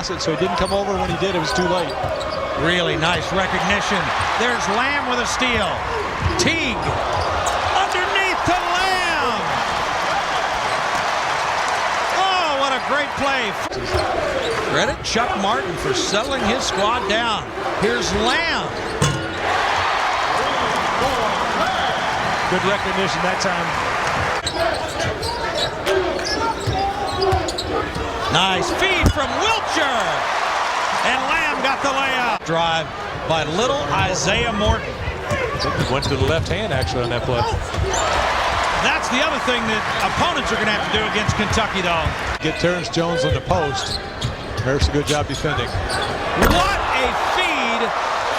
So he didn't come over. When he did, it was too late. Really nice recognition. There's Lamb with a steal. Teague underneath to Lamb. Oh, what a great play. Credit Chuck Martin for settling his squad down. Here's Lamb. Good recognition that time. Nice feed from Wiltshire. And Lamb got the layup. Drive by little Isaiah Morton. I think he went to the left hand actually on that play. That's the other thing that opponents are going to have to do against Kentucky, though. Get Terrence Jones on the post. Harris, a good job defending. What a feed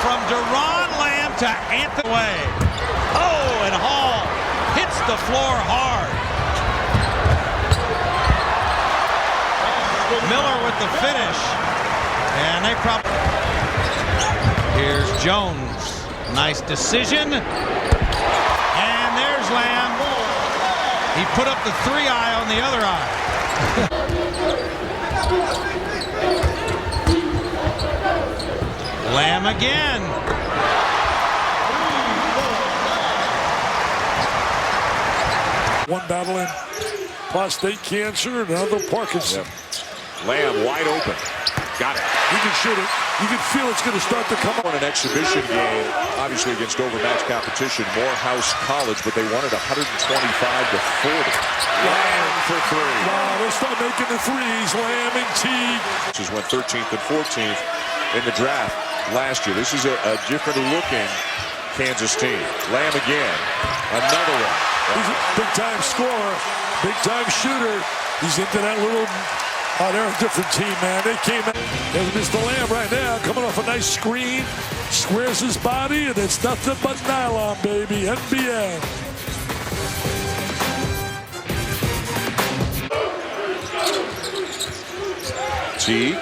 from Doron Lamb to Anthony Way. Oh, and Hall hits the floor hard. Miller with the finish. And they probably... Here's Jones. Nice decision. And there's Lamb. He put up the 3-eye on the other eye. Lamb again. One battling prostate cancer, another Parkinson. Yep. Lamb wide open. Got it. You can shoot it. You can feel it's going to start to come up. An exhibition game, obviously against overmatched competition, Morehouse College, but they won it 125 to 40. Lamb for three. Wow, they start making the threes. Lamb and Teague. This went 13th and 14th in the draft last year. This is a different looking Kansas team. Lamb again. Another one. He's a big-time scorer, big-time shooter. He's into that little... Oh, they're a different team, man. They came out. There's Mr. Lamb right now, coming off a nice screen. Squares his body, and it's nothing but nylon, baby. NBA. T.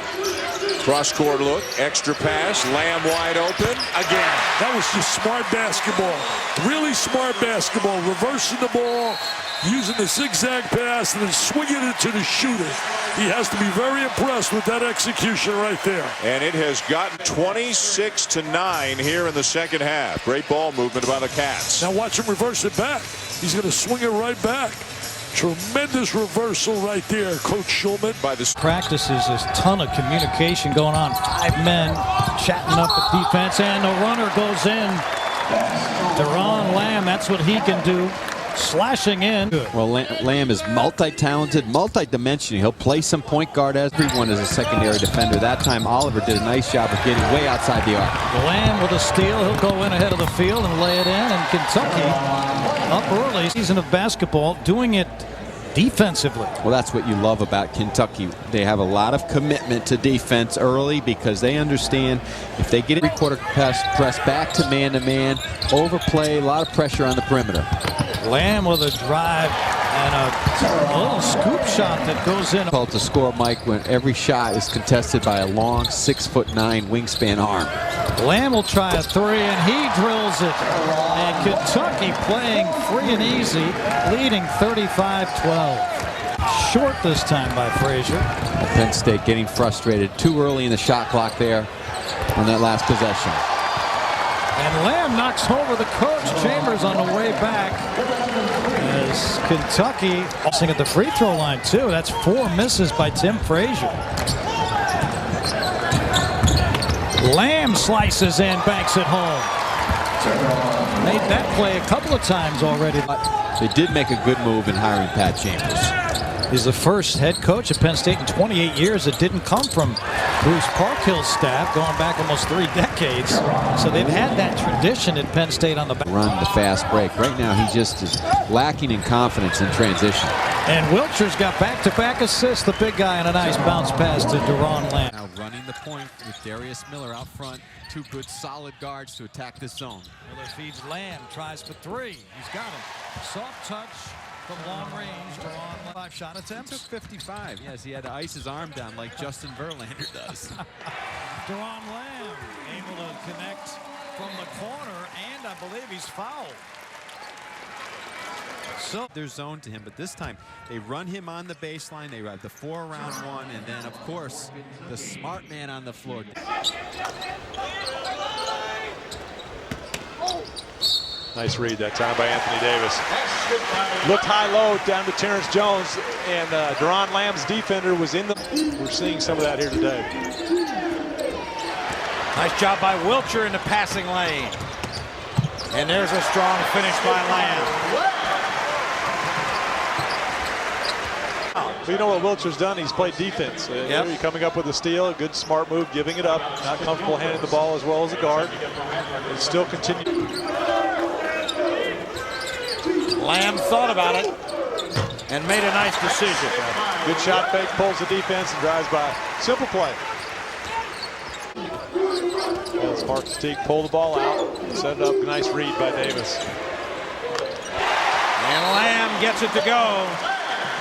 Cross-court look. Extra pass. Lamb wide open. Again. That was just smart basketball. Really smart basketball. Reversing the ball, using the zigzag pass, and then swinging it to the shooter. He has to be very impressed with that execution right there. And it has gotten 26 to 9 here in the second half. Great ball movement by the Cats. Now watch him reverse it back. He's going to swing it right back. Tremendous reversal right there, Coach Schulman. By this practices, there's a ton of communication going on. 5 men chatting up the defense, and the runner goes in. Doron Lamb, that's what he can do. Slashing in. Well, Lamb is multi-talented, multi-dimensional. He'll play some point guard as everyone is a secondary defender. That time, Oliver did a nice job of getting way outside the arc. Lamb with a steal. He'll go in ahead of the field and lay it in. And Kentucky up early. Season of basketball, doing it defensively. Well, that's what you love about Kentucky. They have a lot of commitment to defense early because they understand if they get a three-quarter press back to man-to-man, overplay, a lot of pressure on the perimeter. Lamb with a drive and a little scoop shot that goes in. To score, Mike, when every shot is contested by a long 6'9" wingspan arm. Lamb will try a three, and he drills it. And Kentucky playing free and easy, leading 35-12. Short this time by Frazier. Penn State getting frustrated too early in the shot clock there on that last possession. And Lamb knocks over the coach. Chambers on the way back. As Kentucky passing at the free throw line, too. That's 4 misses by Tim Frazier. Lamb slices in, banks it home. Made that play a couple of times already. They did make a good move in hiring Pat Chambers. He's the first head coach at Penn State in 28 years that didn't come from Bruce Parkhill's staff, going back almost 3 decades. So they've had that tradition at Penn State on the back. Run the fast break. Right now he just is lacking in confidence in transition. And Wiltshire's got back-to-back assists. The big guy, and a nice bounce pass to Doron Lamb. Now running the point with Darius Miller out front. 2 good solid guards to attack this zone. Miller feeds Lamb, tries for 3. He's got him. Soft touch from long range. Doron 5 shot attempts. He took 55. Yes, he had to ice his arm down like Justin Verlander does. Doron Lamb able to connect from the corner, and I believe he's fouled. So they're zoned to him, but this time they run him on the baseline. They have the 4-around-1, and then, of course, the smart man on the floor. Nice read that time by Anthony Davis. Looked high-low down to Terrence Jones, and Doron Lamb's defender was in the... We're seeing some of that here today. Nice job by Wilcher in the passing lane. And there's a strong finish by Lamb. But you know what Wilcher's done? He's played defense. He's coming up with a steal, a good smart move, giving it up. Not comfortable handing the ball as well as a guard. And still continue. Lamb thought about it and made a nice decision. Good shot fake, pulls the defense and drives by. Simple play. As Marcus Teague pull the ball out, set it up. Nice read by Davis. And Lamb gets it to go.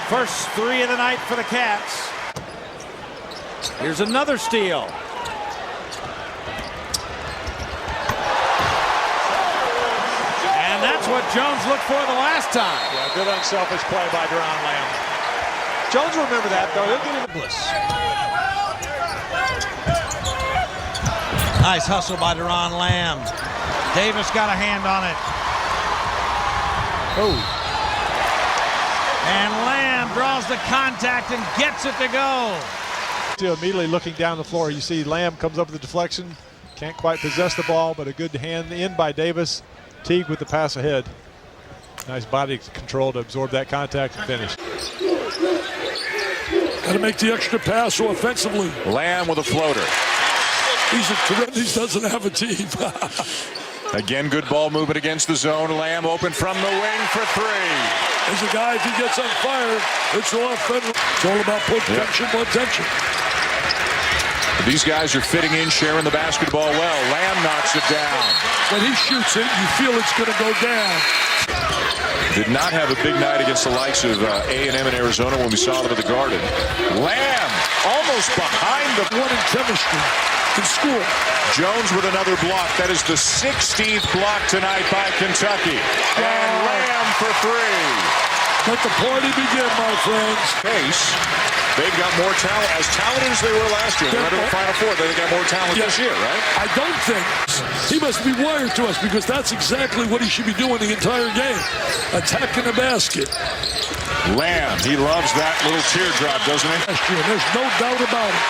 First 3 of the night for the Cats. Here's another steal. And that's what Jones looked for the last time. Yeah, good unselfish play by Doron Lamb. Jones will remember that, though. He'll get it. Nice hustle by Doron Lamb. Davis got a hand on it. Oh. And Lamb draws the contact and gets it to go. Still immediately looking down the floor, you see Lamb comes up with the deflection. Can't quite possess the ball, but a good hand in by Davis. Teague with the pass ahead. Nice body control to absorb that contact and finish. Got to make the extra pass or offensively. Lamb with a floater. He doesn't have a team. Again, good ball movement against the zone. Lamb open from the wing for 3. As a guy, if he gets on fire, it's off. It's all about put tension, more tension. These guys are fitting in, sharing the basketball well. Lamb knocks it down. When he shoots it, you feel it's going to go down. Did not have a big night against the likes of A&M in Arizona when we saw them at the Garden. Lamb almost behind the one in chemistry in school. Jones with another block. That is the 16th block tonight by Kentucky. And Lamb for 3. Let the party begin, my friends. Pace. They've got more talent, as talented as they were last year. They're under the Final Four. They got more talent this year, right? I don't think. He must be wired to us because that's exactly what he should be doing the entire game. Attacking the basket. Lamb, he loves that little teardrop, doesn't he? There's no doubt about it.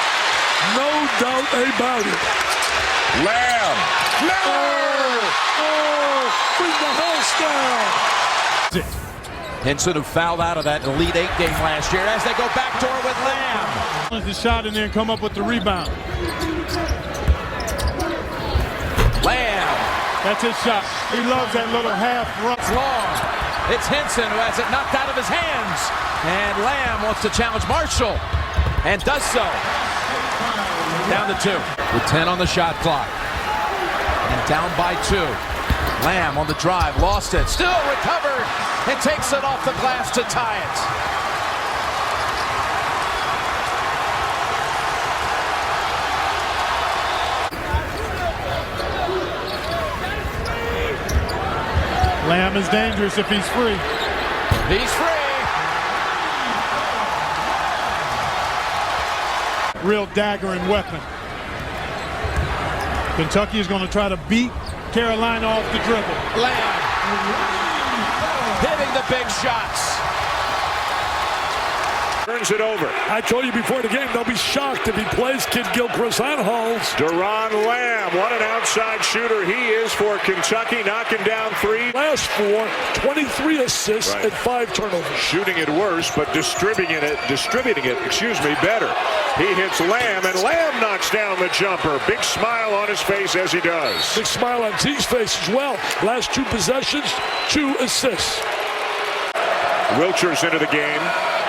No doubt about it. Lamb. Bring the house down. Hinson, who fouled out of that Elite 8 game last year, as they go backdoor with Lamb. The shot and then come up with the rebound. Lamb. That's his shot. He loves that little half run. It's long. It's Hinson who has it knocked out of his hands. And Lamb wants to challenge Marshall. And does so. Down to 2. With 10 on the shot clock. And down by 2. Lamb on the drive, lost it, still recovered, and takes it off the glass to tie it. Lamb is dangerous if he's free. He's free. Real dagger and weapon. Kentucky is going to try to beat Carolina off the dribble. Lamb hitting the big shots. Turns it over. I told you before the game, they'll be shocked if he plays Kid Gilchrist on Halls. Doron Lamb, what an outside shooter he is for Kentucky, knocking down 3. Last 4, 23 assists and 5 turnovers. Shooting it worse, but distributing it, better. He hits Lamb, and Lamb knocks down the jumper. Big smile on his face as he does. Big smile on Teague's face as well. Last 2 possessions, 2 assists. Wilcher's into the game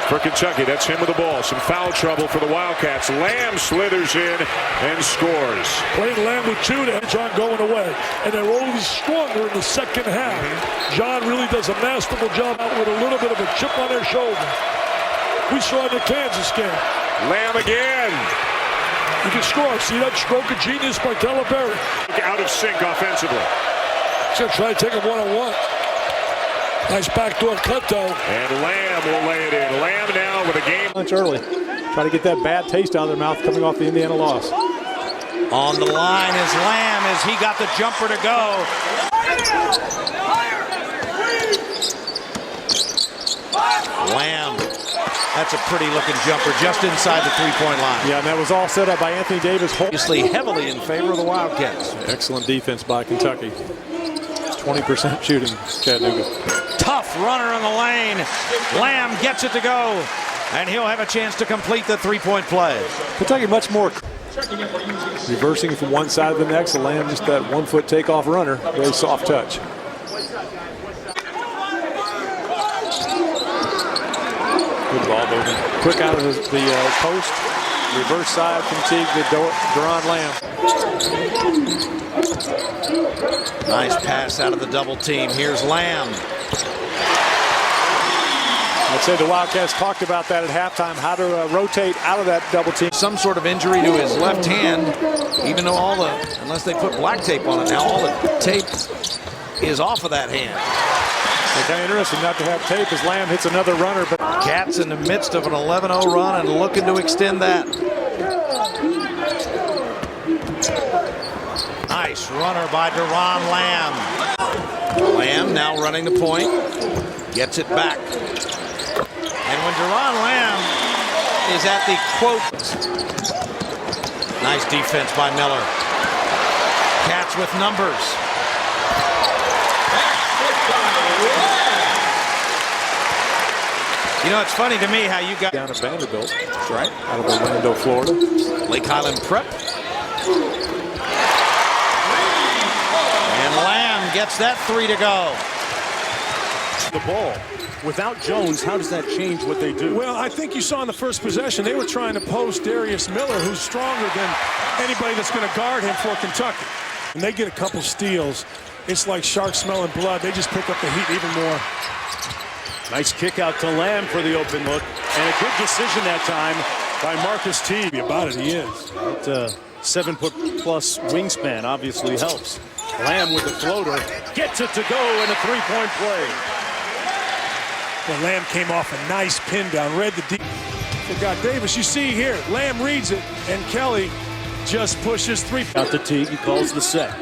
for Kentucky. That's him with the ball. Some foul trouble for the Wildcats. Lamb slithers in and scores. Playing Lamb with 2 to John going away. And they're always stronger in the second half. John really does a masterful job out with a little bit of a chip on their shoulder. We saw in the Kansas game. Lamb again. You can score. See that stroke of genius by Calipari. Out of sync offensively. He's going to try to take him one-on-one. Nice backdoor cut, though. And Lamb will lay it in. Lamb now with a game. Punch early. Try to get that bad taste out of their mouth coming off the Indiana loss. On the line is Lamb as he got the jumper to go. Lamb. That's a pretty looking jumper just inside the three-point line. Yeah, and that was all set up by Anthony Davis. Obviously heavily in favor of the Wildcats. Excellent defense by Kentucky. 20% shooting, Chattanooga. Tough runner on the lane. Lamb gets it to go, and he'll have a chance to complete the three-point play. Kentucky much more reversing from one side to the next. The Lamb just that 1 foot takeoff runner. Very soft touch. Good ball movement. Quick out of the post. Reverse side from Teague to Doron Lamb. Nice pass out of the double team. Here's Lamb. I'd say the Wildcats talked about that at halftime, how to rotate out of that double team. Some sort of injury to his left hand, even though unless they put black tape on it now, all the tape is off of that hand. It's kind of interesting not to have tape as Lamb hits another runner. But Cats in the midst of an 11-0 run and looking to extend that. Nice runner by Doron Lamb. Lamb now running the point. Gets it back. And when Doron Lamb is at the quote. Nice defense by Miller. Cats with numbers. You know, it's funny to me how you got down at Vanderbilt. That's right. Out of Orlando, Florida. Lake Highland Prep. And Lamb gets that three to go. The ball. Without Jones, how does that change what they do? Well, I think you saw in the first possession, they were trying to post Darius Miller, who's stronger than anybody that's going to guard him for Kentucky. And they get a couple steals. It's like sharks smelling blood. They just pick up the heat even more. Nice kick out to Lamb for the open look. And a good decision that time by Marcus Teague. About it, he is. That 7-foot-plus wingspan obviously helps. Lamb with the floater. Gets it to go in a three-point play. Well, Lamb came off a nice pin down, read the deep. Forgot Davis. You see here, Lamb reads it, and Kelly just pushes three. Out to Teague, he calls the set.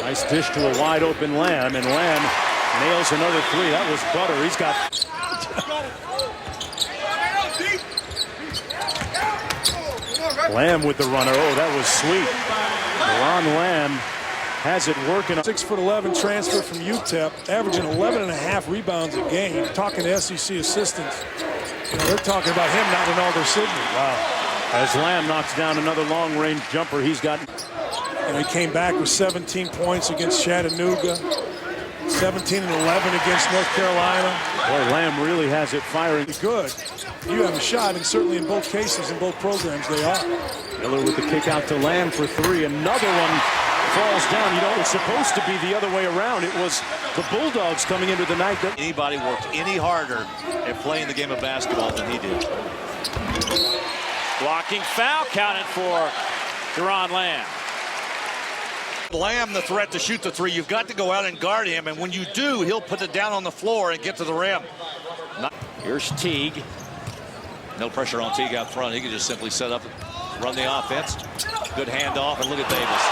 Nice dish to a wide open Lamb, and Lamb nails another three. That was butter. He's got. Lamb with the runner. Oh, that was sweet. Doron Lamb has it working. 6'11" transfer from UTEP, averaging 11.5 rebounds a game. Talking to SEC assistants, they're talking about him, not Ronaldo Sidney. Wow. As Lamb knocks down another long-range jumper, he's got. And he came back with 17 points against Chattanooga, 17 and 11 against North Carolina. Boy, Lamb really has it firing. Good. You have a shot, and certainly in both cases, in both programs, they are. Miller with the kick out to Lamb for three. Another one falls down. You know, it's supposed to be the other way around. It was the Bulldogs coming into the night. Anybody worked any harder at playing the game of basketball than he did. Blocking foul counted for Doron Lamb. Lamb the threat to shoot the three. You've got to go out and guard him, and when you do, he'll put it down on the floor and get to the rim. Here's Teague. No pressure on Teague out front. He can just simply set up, run the offense. Good handoff, and look at Davis.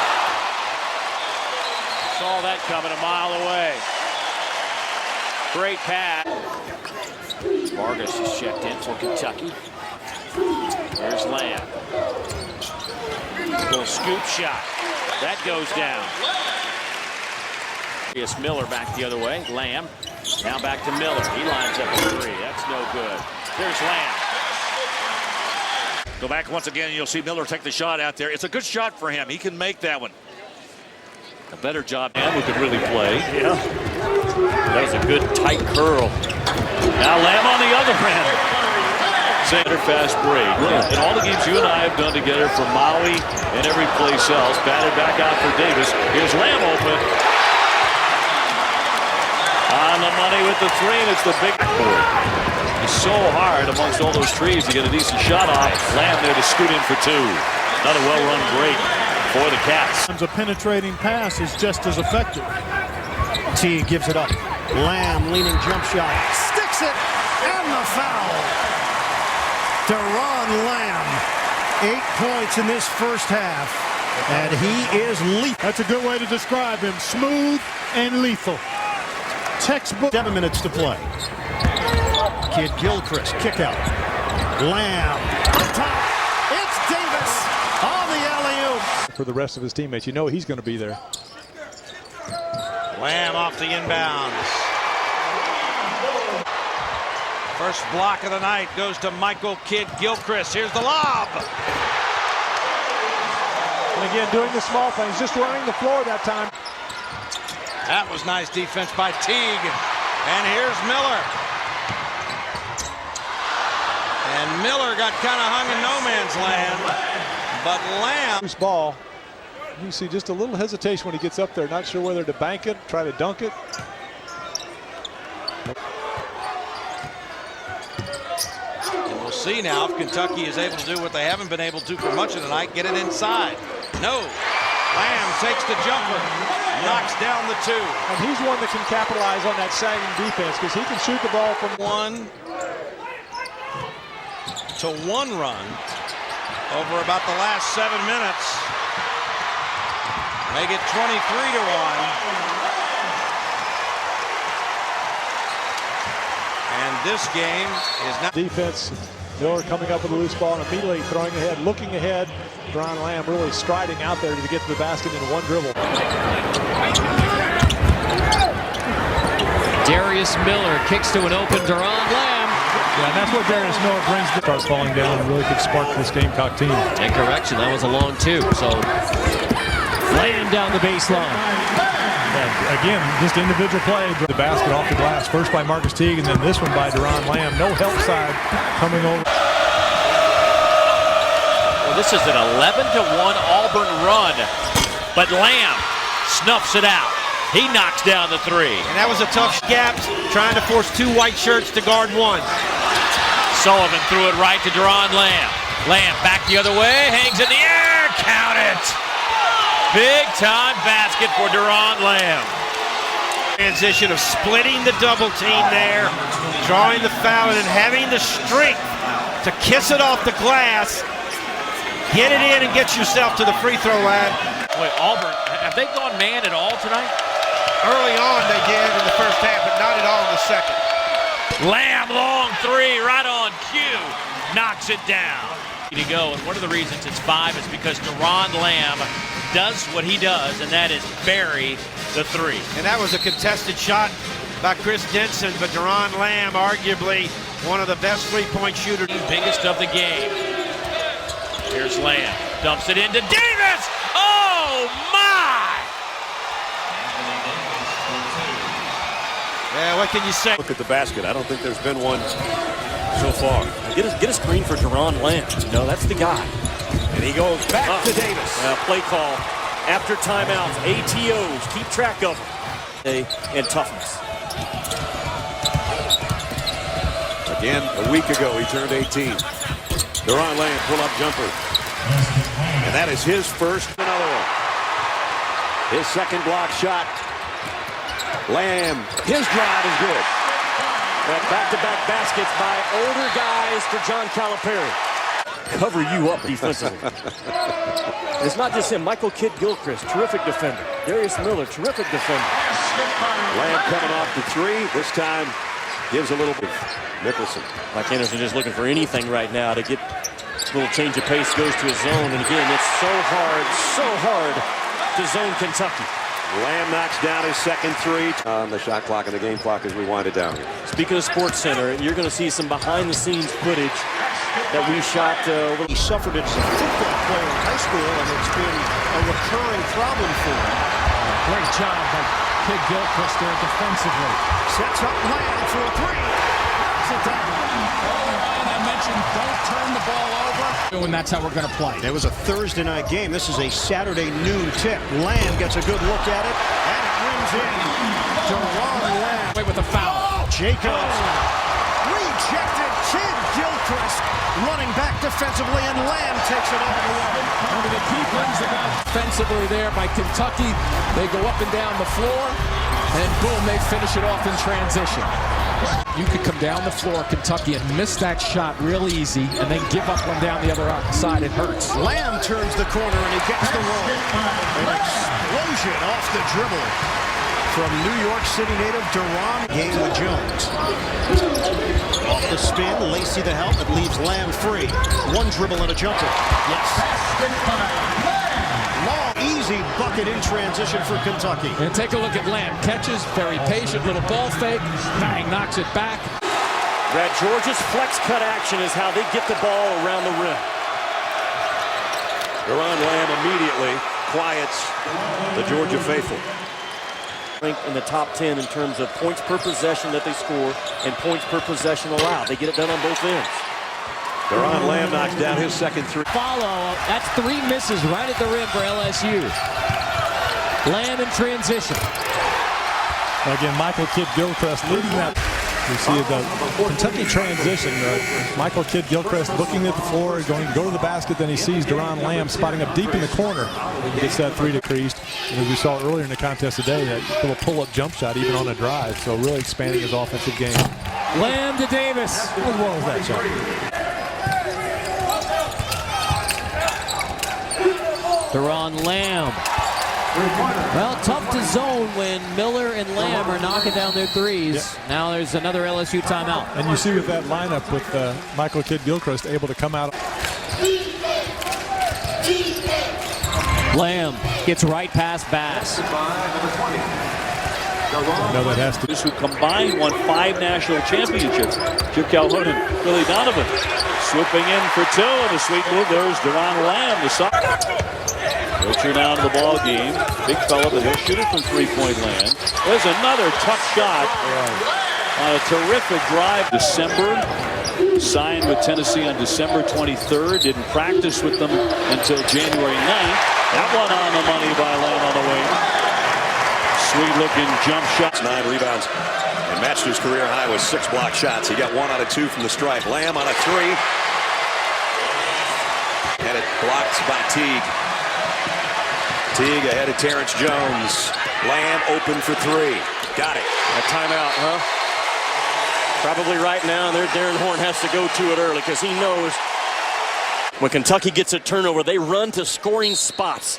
Saw that coming a mile away. Great pass. Vargas is checked in for Kentucky. There's Lamb. Little scoop shot. That goes down. It's Miller back the other way. Lamb. Now back to Miller. He lines up a three. That's no good. Here's Lamb. Go back once again, and you'll see Miller take the shot out there. It's a good shot for him. He can make that one. A better job. Lamb who could really play. Yeah. That was a good tight curl. Now Lamb on the other end. Center fast break. In all the games you and I have done together from Maui and every place else, batted back out for Davis. Here's Lamb open. On the money with the three, and it's the big board. It's so hard amongst all those trees to get a decent shot off. Lamb there to scoot in for two. Another well-run break for the Cats. A penetrating pass is just as effective. T gives it up. Lamb leaning jump shot. Sticks it. And the foul. Doron Lamb. 8 points in this first half. And he is lethal. That's a good way to describe him. Smooth and lethal. Textbook. 7 minutes to play. Kid Gilchrist. Kick out. Lamb. Up top. It's Davis on the alley-oop. For the rest of his teammates, you know he's going to be there. Lamb off the inbounds. First block of the night goes to Michael Kidd Gilchrist. Here's the lob. And again, doing the small things, just running the floor that time. That was nice defense by Teague. And here's Miller. And Miller got kind of hung in no man's land. But Lamb. Loose ball. You see just a little hesitation when he gets up there. Not sure whether to bank it, try to dunk it. And we'll see now if Kentucky is able to do what they haven't been able to for much of the night, get it inside. No. Lamb takes the jumper, knocks down the two. And he's one that can capitalize on that sagging defense because he can shoot the ball from 1 to 1 run over about the last 7 minutes. Make it 23 to 1. And this game is not defense. Miller coming up with a loose ball and immediately throwing ahead, looking ahead. Doron Lamb really striding out there to get to the basket in one dribble. Darius Miller kicks to an open Doron Lamb. Yeah, and that's what Darius Miller brings to start falling down and really could spark this Gamecock team. And correction, that was a long two. So Lamb down the baseline. Yeah, again, just individual play. The basket off the glass. First by Marcus Teague, and then this one by Doron Lamb. No help side coming over. Well, this is an 11-1 Auburn run, but Lamb snuffs it out. He knocks down the three. And that was a tough gap, trying to force 2 white shirts to guard 1. Sullivan threw it right to Doron Lamb. Lamb back the other way, hangs in the air, count it. Big time basket for Doron Lamb. Transition of splitting the double team there, drawing the foul, and then having the strength to kiss it off the glass, get it in and get yourself to the free throw line. Wait, Auburn, have they gone man at all tonight? Early on they did in the first half, but not at all in the second. Lamb, long three, right on cue, knocks it down. To go, and one of the reasons it's 5 is because Doron Lamb does what he does, and that is bury the three. And that was a contested shot by Chris Denson, but Doron Lamb, arguably one of the best three-point shooters. Biggest of the game. Here's Lamb, dumps it into Davis. Oh my! Yeah, what can you say? Look at the basket. I don't think there's been one so far. Get a screen for Doron Lamb. No, that's the guy. And he goes back to Davis. Play call after timeouts. ATOs. Keep track of them. And toughness. Again, a week ago, he turned 18. Doron Lamb, pull-up jumper. And that is his first. Another one. His second block shot. Lamb, his drive is good. Back-to-back baskets by older guys for John Calipari. Cover you up defensively. It's not just him. Michael Kidd Gilchrist, terrific defender. Darius Miller, terrific defender. Lamb coming off the three. This time gives a little bit. Nicholson. Mike Anderson just looking for anything right now to get a little change of pace, goes to his zone. And again, it's so hard to zone Kentucky. Lamb knocks down his second three on the shot clock and the game clock as we wind it down. Speaking of Sports Center, you're going to see some behind-the-scenes footage that we shot. He suffered it as a football player in high school, and it's been a recurring problem for him. Great job by Kidd Gilchrist there defensively. Sets up Lamb for a three. Knocks it down. And I mentioned don't turn the ball over. And that's how we're going to play. It was a Thursday night game. This is a Saturday noon tip. Lamb gets a good look at it, and it rims in. Doron Lamb. With a foul. Jacobs rejected. Kidd Gilchrist. Gilchrist running back defensively, and Lamb takes it all the way. One of the key things about defensively there by Kentucky, they go up and down the floor, and boom, they finish it off in transition. You could come down the floor, Kentucky, and miss that shot real easy, and then give up one down the other side. It hurts. Lamb turns the corner, and he gets the roll. An explosion off the dribble from New York City native Doron. Game with Jones. Off the spin, Lacey the help. It leaves Lamb free. One dribble and a jumper. Yes. Long, easy bucket in transition for Kentucky. And take a look at Lamb. Catches, very patient, little ball fake. Bang, knocks it back. Brad, Georgia's flex cut action is how they get the ball around the rim. Doron Lamb immediately quiets the Georgia faithful. In the top 10 in terms of points per possession that they score and points per possession allowed. They get it done on both ends. Doron Lamb knocks down his second three. Follow. That's 3 misses right at the rim for LSU. Lamb in transition. Again, Michael Kidd-Gilchrist leading that. You see the Kentucky transition. Michael Kidd-Gilchrist looking at the floor, going to go to the basket. Then he sees Doron Lamb spotting up deep in the corner. He gets that 3 decreased. And as we saw earlier in the contest today, that little pull-up jump shot even on a drive. So really expanding his offensive game. Lamb to Davis. As well as that shot. Doron Lamb. Well, tough to zone when Miller and Lamb are knocking down their threes. Yep. Now there's another LSU timeout. And you see with that lineup with Michael Kidd-Gilchrist able to come out. Lamb gets right past Bass. No, that has to. Who combined won 5 national championships. Chip Calhoun and Billy Donovan swooping in for 2, and a sweet move. There's Doron Lamb, the soccer. Richard down to the ball game. Big fella, but he'll shoot it from three-point land. There's another tough shot on a terrific drive. December, signed with Tennessee on December 23rd. Didn't practice with them until January 9th. That one on the money by Lamb on the wing. Sweet-looking jump shot. 9 rebounds and matched his career high with 6 block shots. He got 1 out of 2 from the stripe. Lamb on a 3. And it blocked by Teague. Teague ahead of Terrence Jones. Lamb open for 3. Got it. A timeout, huh? Probably right now. There, Darren Horn has to go to it early because he knows when Kentucky gets a turnover, they run to scoring spots.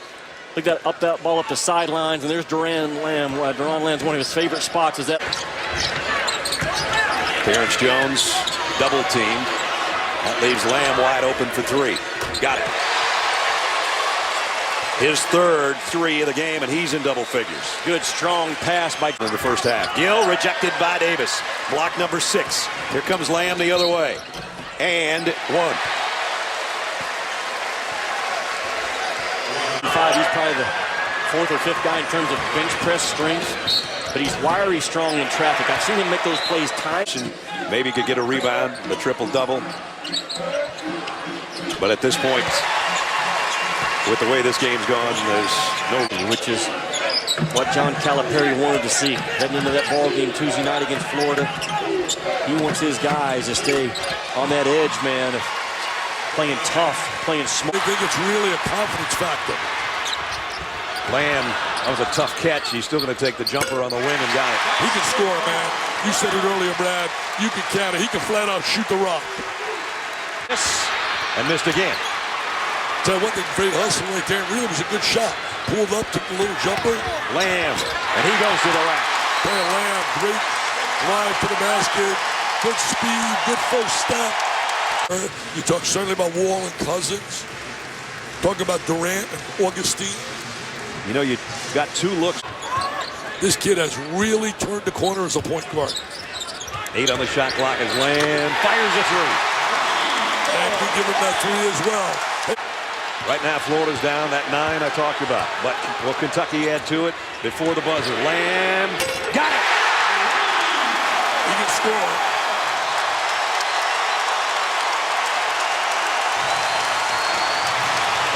Look at that, up that ball up the sidelines, and there's Doron Lamb. Doron Lamb's one of his favorite spots. Is that Terrence Jones double teamed. That leaves Lamb wide open for 3. Got it. His third 3 of the game, and he's in double figures. good, strong pass by In the first half. Gill rejected by Davis. Block number 6. Here comes Lamb the other way. And 1. He's probably the 4th or 5th guy in terms of bench press strength, but he's wiry, strong in traffic. I've seen him make those plays times. Maybe could get a rebound, the triple-double. But at this point, with the way this game's gone, there's no... Which is what John Calipari wanted to see. Heading into that ball game Tuesday night against Florida. He wants his guys to stay on that edge, man, of playing tough, playing smart. I think it's really a confidence factor. Lamb, that was a tough catch. He's still going to take the jumper on the wing and got it. He can score, man. You said it earlier, Brad. You can count it. He can flat out shoot the rock. And missed again. Tell you one thing, great hustle right there. Really was a good shot. Pulled up, took the little jumper. Lamb, and he goes to the rack. Man, Lamb, great drive to the basket. Good speed, good first step. You talk certainly about Wall and Cousins. Talk about Durant and Augustine. You know, you got 2 looks. This kid has really turned the corner as a point guard. 8 on the shot clock as Lamb fires a 3. And we give him that 3 as well. Right now, Florida's down that 9 I talked about. But will Kentucky add to it before the buzzer? Lamb got it. He can score.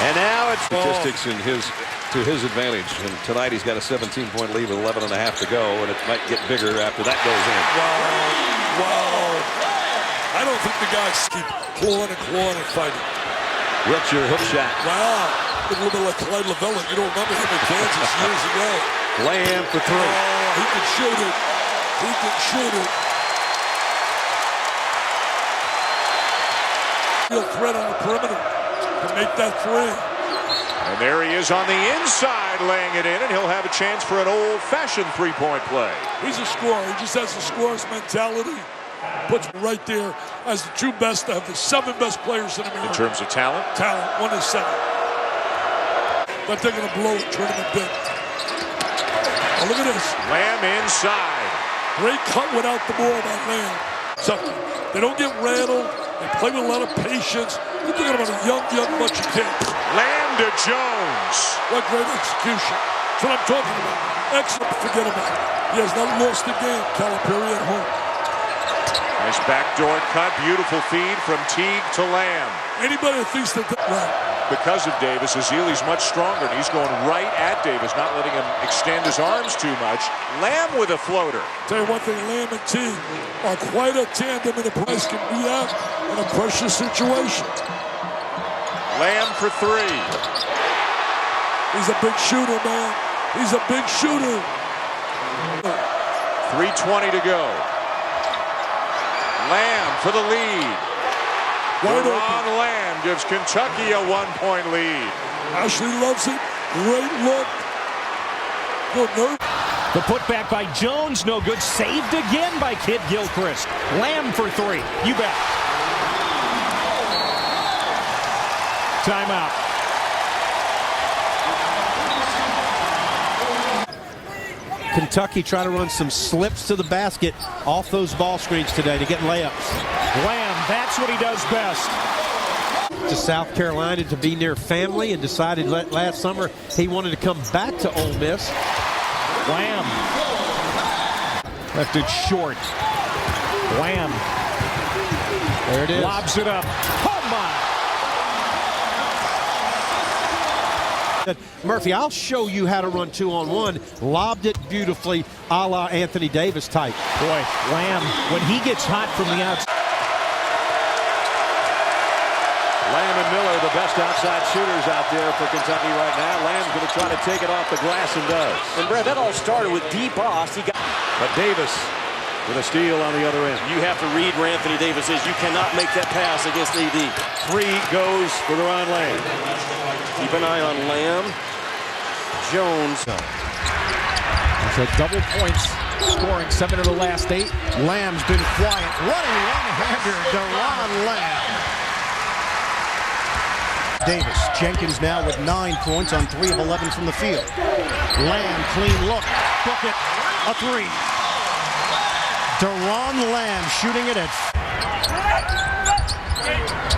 And now it's statistics in to his advantage. And tonight he's got a 17-point lead with 11 and a half to go, and it might get bigger after that goes in. Wow. Wow. I don't think the guys keep clawing and fighting. Wiltshire hook shot. Wow. A little bit like Clyde Lavella. You don't remember him in Kansas years ago. Lamb for 3. Oh, he can shoot it. He can shoot it. Real threat on the perimeter to make that 3. And there he is on the inside laying it in, and he'll have a chance for an old-fashioned three-point play. He's a scorer. He just has a scorer's mentality. Puts right there as the 2 best, to have the 7 best players in America. In terms of talent? Talent. 1 is 7. But they're going to blow the tournament big. Oh, look at this. Lamb inside. Great cut without the ball by Lamb. So they don't get rattled. They play with a lot of patience. You're talking about a young bunch of kids. Lamb to Jones. What great execution. That's what I'm talking about. Excellent. Forget about it. He has not lost a game. Calipari at home. Nice backdoor cut. Beautiful feed from Teague to Lamb. Anybody that thinks that because of Davis, Ezeli's much stronger, and he's going right at Davis, not letting him extend his arms too much. Lamb with a floater. Tell you one thing, Lamb and Teague are quite a tandem, and the price can be out in a pressure situation. Lamb for 3. He's a big shooter, man. He's a big shooter. 3:20 to go. Lamb for the lead. Doron Lamb gives Kentucky a 1-point lead. Ashley loves it. Great look. Good nerve. The putback by Jones, no good. Saved again by Kid Gilchrist. Lamb for 3. You bet. Timeout. Kentucky trying to run some slips to the basket off those ball screens today to get layups. Lamb, that's what he does best. To South Carolina to be near family, and decided last summer he wanted to come back to Ole Miss. Lamb. Left it short. Lamb. There it is. Lobs it up. Oh my! Murphy, I'll show you how to run 2-on-1. Lobbed it beautifully, a la Anthony Davis type. Boy, Lamb, when he gets hot from the outside. Lamb and Miller, the best outside shooters out there for Kentucky right now. Lamb's going to try to take it off the glass and does. And Brad, that all started with D. Boss. But Davis with a steal on the other end. You have to read where Anthony Davis is. You cannot make that pass against AD. 3 goes for Doron Lamb. Keep an eye on Lamb. Jones. So double points, scoring 7 of the last 8. Lamb's been quiet. Running one-hander, Doron Lamb. Davis. Jenkins now with 9 points on 3 of 11 from the field. Lamb, clean look. Book it. A 3. Doron Lamb shooting it at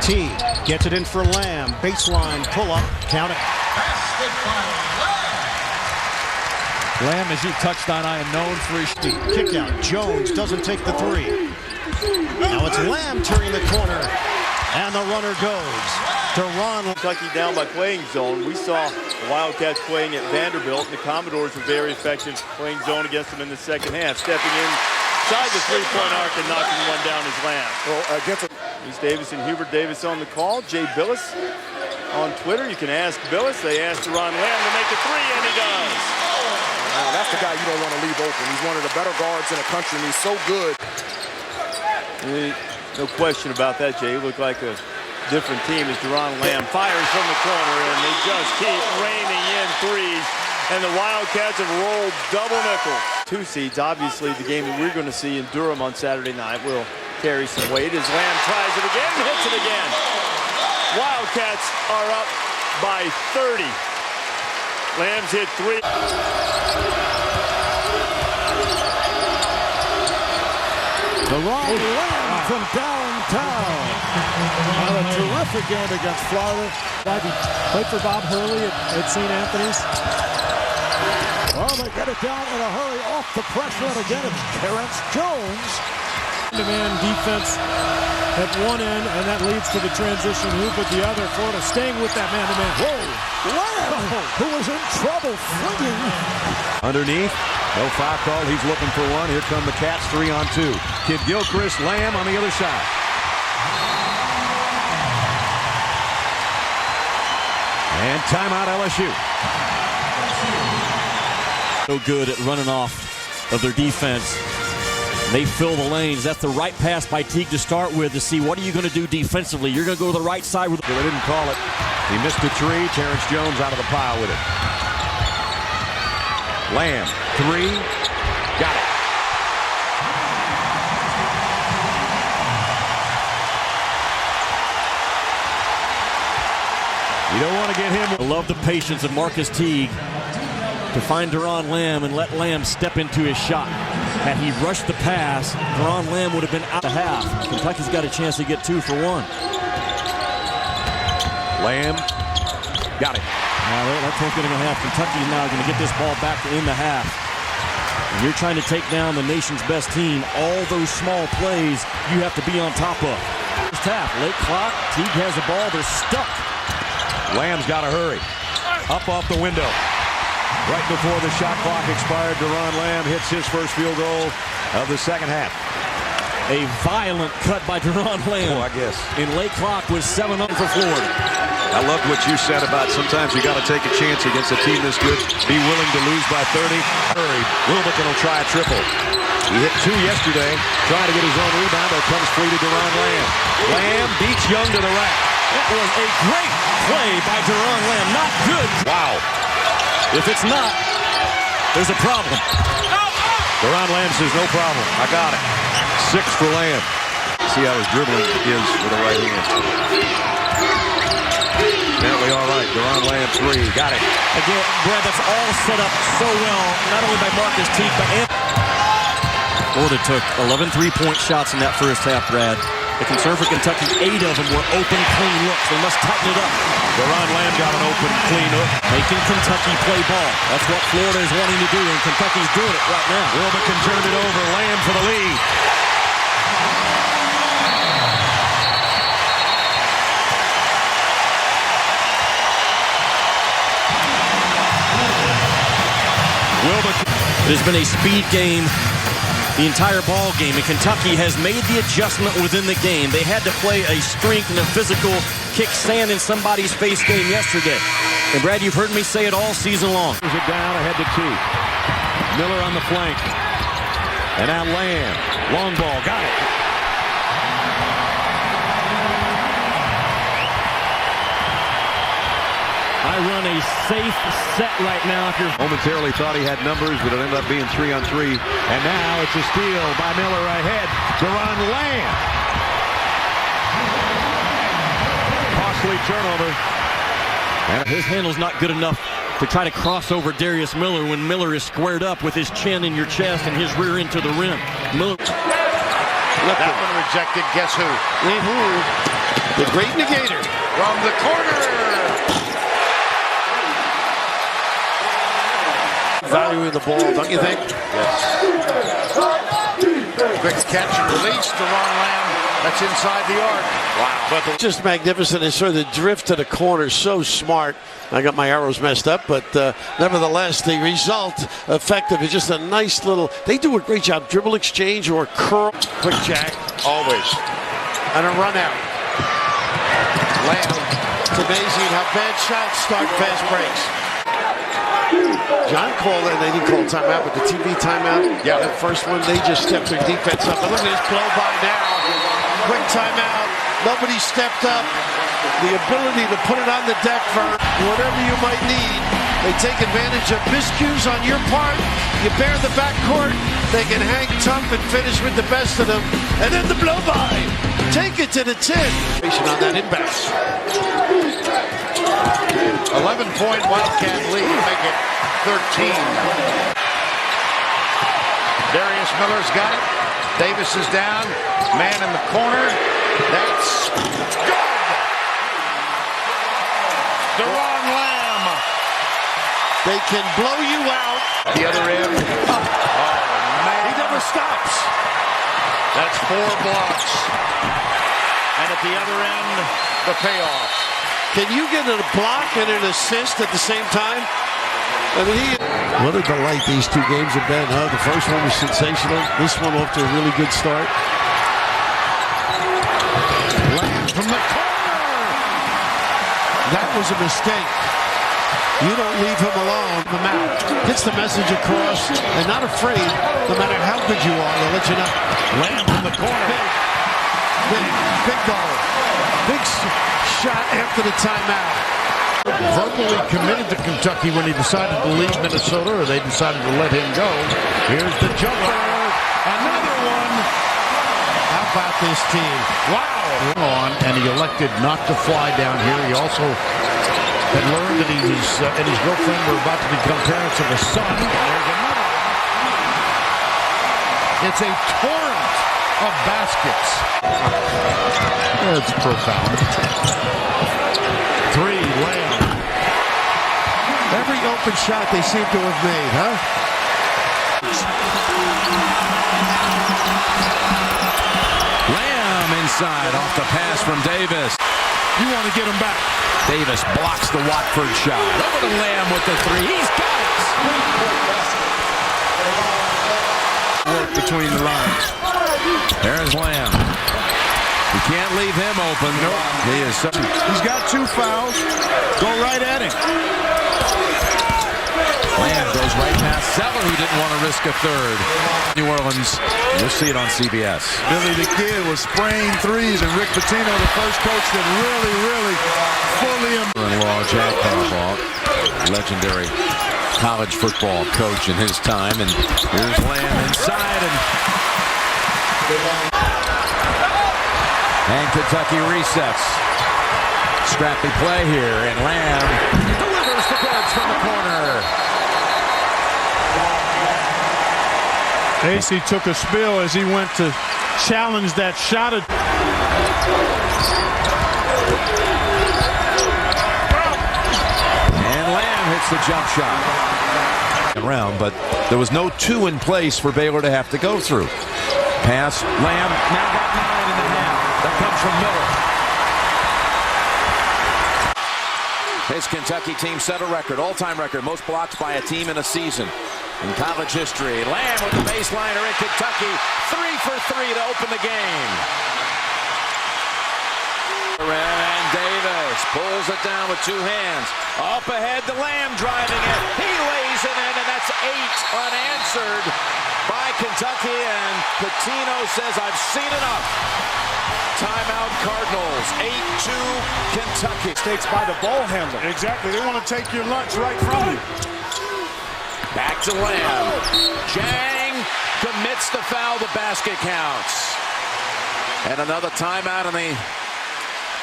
T. Gets it in for Lamb. Baseline pull-up. Count it. Lamb, as you touched on, I am known for his kick out. Jones doesn't take the 3. Now it's Lamb turning the corner. And the runner goes. Doron. Kentucky down by playing zone. We saw Wildcats playing at Vanderbilt, and the Commodores were very effective playing zone against them in the second half. Stepping inside the three-point arc and knocking one down is Lamb. Well, East Davis and Hubert Davis on the call. Jay Billis on Twitter. You can ask Billis. They asked Doron Lamb to make a 3, and he does. That's the guy you don't want to leave open. He's one of the better guards in the country, and he's so good. No question about that, Jay. He looked like a different team as Doron Lamb fires from the corner, and they just keep raining in threes. And the Wildcats have rolled double nickel. 2 seeds, obviously, the game that we're going to see in Durham on Saturday night will carry some weight as Lamb tries it again and hits it again. Wildcats are up by 30. Lamb's hit 3. Doron Lamb from downtown on a terrific game against Florida. Played for Bob Hurley at St. Anthony's. Oh, they get it down in a hurry off the pressure, and again it's Terrence Jones. Man defense at one end, and that leads to the transition hoop at the other. Florida staying with that man-to-man. Whoa! Lamb, who was in trouble, flinging. Underneath, no foul call. He's looking for one. Here come the Cats, 3-on-2. Kid Gilchrist, Lamb on the other side. And timeout LSU. So good at running off of their defense. They fill the lanes. That's the right pass by Teague to start with to see what are you going to do defensively. You're going to go to the right side. With They didn't call it. He missed a tree. Terrence Jones out of the pile with it. Lamb, 3. Got it. You don't want to get him. I love the patience of Marcus Teague to find Doron Lamb and let Lamb step into his shot. Had he rushed the pass, Doron Lamb would have been out the half. Kentucky's got a chance to get 2 for 1. Lamb, got it. Now that's what's going to happen. Kentucky's now going to get this ball back in the half. And you're trying to take down the nation's best team. All those small plays you have to be on top of. First half, late clock. Teague has the ball. They're stuck. Lamb's got to hurry. Up off the window. Right before the shot clock expired, Doron Lamb hits his first field goal of the second half. A violent cut by Doron Lamb. I guess. In late clock was 7-0 for Florida. I loved what you said about sometimes you got to take a chance against a team this good. Be willing to lose by 30. Hurry. Wilbekin will try a triple. He hit 2 yesterday. Trying to get his own rebound. There comes free to Doron Lamb. Lamb beats Young to the rack. That was a great play by Doron Lamb. Not good. Wow. If it's not, there's a problem. Doron Lamb says no problem. I got it. 6 for Lamb. See how his dribbling is with the right hand. Apparently all right. Doron Lamb 3. Got it. Again, Brad, that's all set up so well, not only by Marcus Teague, but Florida took 11 3-point shots in that first half, Brad. The concern for Kentucky, 8 of them were open, clean looks. They must tighten it up. Doron Lamb got an open, clean look. Making Kentucky play ball. That's what Florida is wanting to do, and Kentucky's doing it right now. Wilbekin turned it over. Lamb for the lead. Wilbekin. It has been a speed game the entire ball game, and Kentucky has made the adjustment within the game. They had to play a strength and a physical kick sand in somebody's face game yesterday. And Brad, you've heard me say it all season long. Here's it down ahead to Teague. Miller on the flank. And now Lamb. Long ball. Got it. I run a safe set right now. If you're momentarily thought he had numbers, but it ended up being 3-on-3. And now it's a steal by Miller ahead. Doron Lamb. Costly turnover. And his handle's not good enough to try to cross over Darius Miller when Miller is squared up with his chin in your chest and his rear end to the rim. Miller. That one rejected. Guess who? The great negator from the corner. Value in the ball, don't you think? Yes. Quick catch and release. Doron Lamb. That's inside the arc. Wow. But just magnificent. They sort of the drift to the corner. So smart. I got my arrows messed up, but nevertheless, the result effective is just a nice little. They do a great job. Dribble exchange or curl. Quick jack. Always. And a run out. Lamb. It's amazing how bad shots start fast breaks. John called it, they didn't call timeout, but the TV timeout, yeah, the first one, they just stepped their defense up. But look at this blow by now. Quick timeout. Nobody stepped up. The ability to put it on the deck for whatever you might need. They take advantage of miscues on your part. You bear the backcourt. They can hang tough and finish with the best of them. And then the blow by. Take it to the 10. On that inbound. 11-point Wildcat lead. Make it 13. Darius Miller's got it. Davis is down. Man in the corner. That's good. Doron Lamb. They can blow you out. The other end. Oh, man. He never stops. That's 4 blocks. And at the other end, the payoff. Can you get a block and an assist at the same time? I mean, what a delight these two games have been, huh? The first one was sensational. This one off to a really good start. From the corner. That was a mistake. You don't leave him alone. The out. Gets the message across and not afraid, no matter how good you are, they'll let you know. Lamb from the corner. Big goal. Big shot after the timeout. Verbally committed to Kentucky when he decided to leave Minnesota, or they decided to let him go. Here's the jumper. Another one. How about this team? Wow. On, and he elected not to fly down here. He also had learned that he was and his girlfriend were about to become parents of a son. There's another one. It's a torrent of baskets. It's profound. 3, Lamb. Every open shot they seem to have made, huh? Lamb inside off the pass from Davis. You want to get him back. Davis blocks the Watford shot. Over to Lamb with the 3. He's got it. Work between the lines. There's Lamb. You can't leave him open. Nope. He is. He's got 2 fouls. Go right at him. Lamb goes right past Zeller, who didn't want to risk a third. New Orleans, you'll see it on CBS. Billy the Kid was spraying threes, and Rick Pitino, the first coach that really fully... Law Jack Harbaugh, legendary college football coach in his time, and here's Lamb inside, and Kentucky resets. Scrappy play here, and Lamb delivers the goods from the corner. Casey took a spill as he went to challenge that shot. And Lamb hits the jump shot. Around, but there was no 2 in place for Baylor to have to go through. Pass, Lamb now got 9.5. That comes from Miller. His Kentucky team set a record, all-time record, most blocks by a team in a season in college history. Lamb with the baseliner in Kentucky, 3 for 3 to open the game. And Davis pulls it down with 2 hands. Up ahead to Lamb driving it. He lays it in, and that's 8 unanswered by Kentucky. And Pitino says, I've seen enough. Timeout Cardinals, 8-2 Kentucky. Mistakes by the ball handler. Exactly. They want to take your lunch right from you. Back to Lamb. Jang commits the foul. The basket counts. And another timeout in the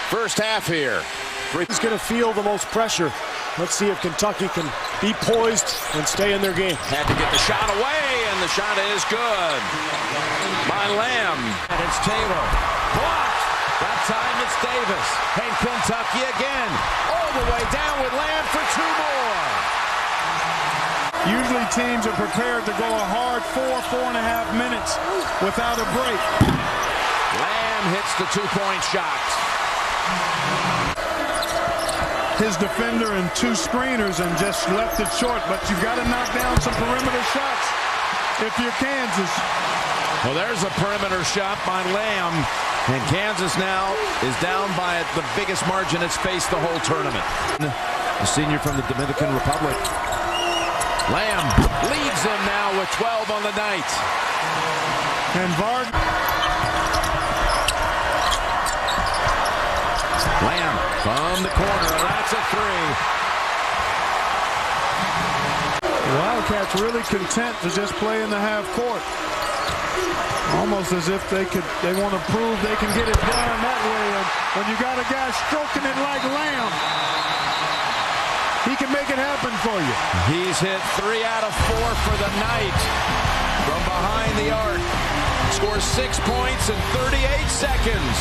first half here. He's going to feel the most pressure. Let's see if Kentucky can be poised and stay in their game. Had to get the shot away, and the shot is good by Lamb. And it's Taylor. Blocked. That time it's Davis. And Kentucky again. All the way down with Lamb for 2 more. Usually teams are prepared to go a hard 4.5 minutes without a break. Lamb hits the 2-point shot. His defender and 2 screeners and just left it short, but you've got to knock down some perimeter shots if you're Kansas. Well, there's a perimeter shot by Lamb, and Kansas now is down by the biggest margin it's faced the whole tournament. The senior from the Dominican Republic. Lamb leads them now with 12 on the night. And Varg. Lamb from the corner, and that's a 3. The Wildcats really content to just play in the half court. Almost as if they want to prove they can get it done that way. And when you got a guy stroking it like Lamb, he can make it happen for you. He's hit 3 out of 4 for the night from behind the arc. Scores 6 points in 38 seconds.